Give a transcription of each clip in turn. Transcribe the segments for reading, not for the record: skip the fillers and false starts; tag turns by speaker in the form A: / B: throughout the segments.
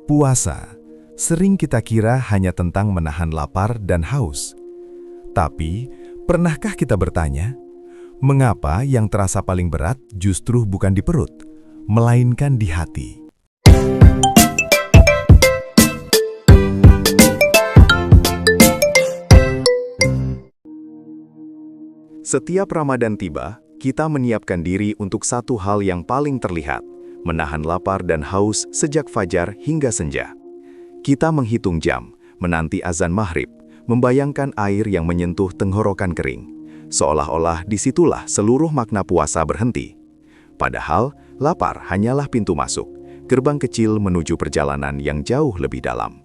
A: Puasa sering kita kira hanya tentang menahan lapar dan haus. Tapi, pernahkah kita bertanya, mengapa yang terasa paling berat justru bukan di perut, melainkan di hati? Setiap Ramadan tiba, kita menyiapkan diri untuk satu hal yang paling terlihat, menahan lapar dan haus sejak fajar hingga senja. Kita menghitung jam, menanti azan maghrib, membayangkan air yang menyentuh tenggorokan kering. Seolah-olah disitulah seluruh makna puasa berhenti. Padahal, lapar hanyalah pintu masuk, gerbang kecil menuju perjalanan yang jauh lebih dalam.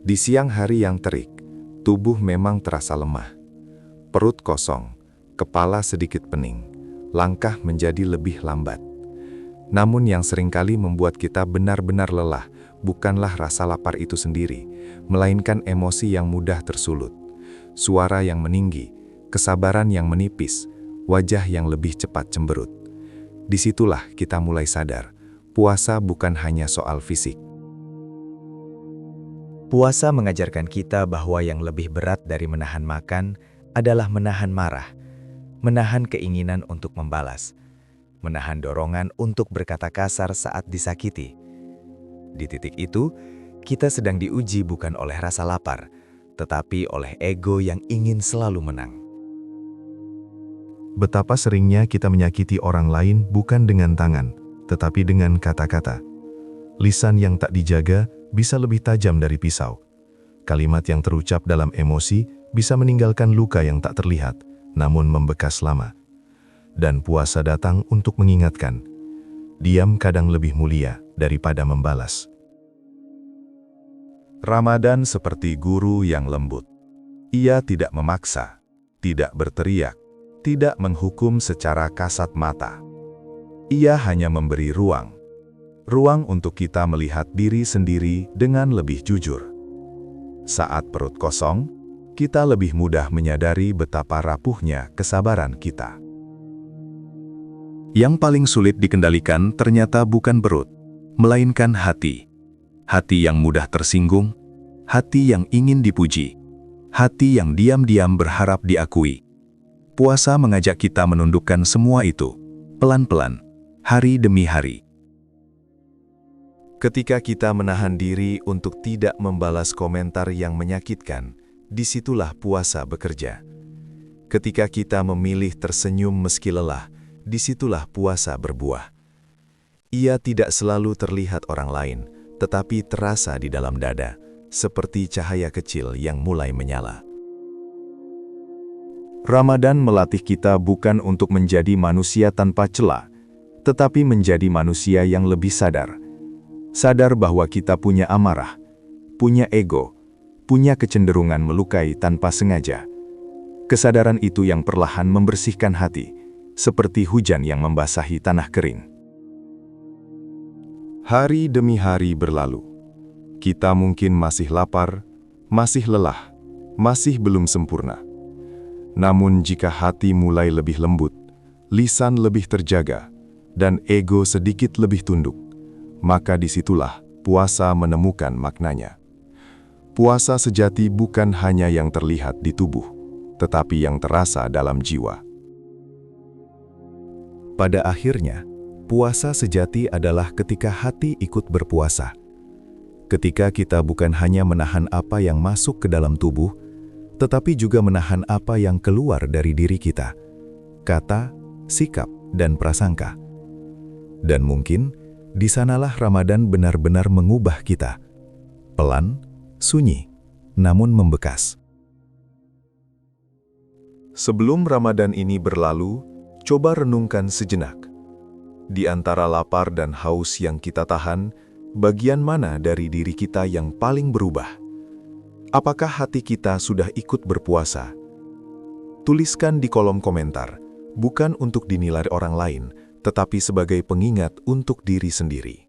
A: Di siang hari yang terik, tubuh memang terasa lemah. Perut kosong, kepala sedikit pening, langkah menjadi lebih lambat. Namun yang seringkali membuat kita benar-benar lelah, bukanlah rasa lapar itu sendiri, melainkan emosi yang mudah tersulut, suara yang meninggi, kesabaran yang menipis, wajah yang lebih cepat cemberut. Disitulah kita mulai sadar, puasa bukan hanya soal fisik.
B: Puasa mengajarkan kita bahwa yang lebih berat dari menahan makan adalah menahan marah, menahan keinginan untuk membalas, menahan dorongan untuk berkata kasar saat disakiti. Di titik itu, kita sedang diuji bukan oleh rasa lapar, tetapi oleh ego yang ingin selalu menang.
A: Betapa seringnya kita menyakiti orang lain bukan dengan tangan, tetapi dengan kata-kata. Lisan yang tak dijaga bisa lebih tajam dari pisau. Kalimat yang terucap dalam emosi bisa meninggalkan luka yang tak terlihat, namun membekas lama. Dan puasa datang untuk mengingatkan, diam kadang lebih mulia daripada membalas. Ramadan seperti guru yang lembut. Ia tidak memaksa, tidak berteriak, tidak menghukum secara kasat mata. Ia hanya memberi ruang untuk kita melihat diri sendiri dengan lebih jujur. Saat perut kosong, kita lebih mudah menyadari betapa rapuhnya kesabaran kita. Yang paling sulit dikendalikan ternyata bukan perut, melainkan hati. Hati yang mudah tersinggung, hati yang ingin dipuji, hati yang diam-diam berharap diakui. Puasa mengajak kita menundukkan semua itu, pelan-pelan, hari demi hari. Ketika kita menahan diri untuk tidak membalas komentar yang menyakitkan, disitulah puasa bekerja. Ketika kita memilih tersenyum meski lelah, disitulah puasa berbuah. Ia tidak selalu terlihat orang lain, tetapi terasa di dalam dada, seperti cahaya kecil yang mulai menyala. Ramadan melatih kita bukan untuk menjadi manusia tanpa celah, tetapi menjadi manusia yang lebih sadar. Sadar bahwa kita punya amarah, punya ego, punya kecenderungan melukai tanpa sengaja. Kesadaran itu yang perlahan membersihkan hati, seperti hujan yang membasahi tanah kering. Hari demi hari berlalu. Kita mungkin masih lapar, masih lelah, masih belum sempurna. Namun jika hati mulai lebih lembut, lisan lebih terjaga, dan ego sedikit lebih tunduk, maka disitulah puasa menemukan maknanya. Puasa sejati bukan hanya yang terlihat di tubuh, tetapi yang terasa dalam jiwa. Pada akhirnya, puasa sejati adalah ketika hati ikut berpuasa. Ketika kita bukan hanya menahan apa yang masuk ke dalam tubuh, tetapi juga menahan apa yang keluar dari diri kita, kata, sikap, dan prasangka. Dan mungkin, di sanalah Ramadan benar-benar mengubah kita. Pelan, sunyi, namun membekas. Sebelum Ramadan ini berlalu, coba renungkan sejenak. Di antara lapar dan haus yang kita tahan, bagian mana dari diri kita yang paling berubah? Apakah hati kita sudah ikut berpuasa? Tuliskan di kolom komentar, bukan untuk dinilai orang lain, tetapi sebagai pengingat untuk diri sendiri.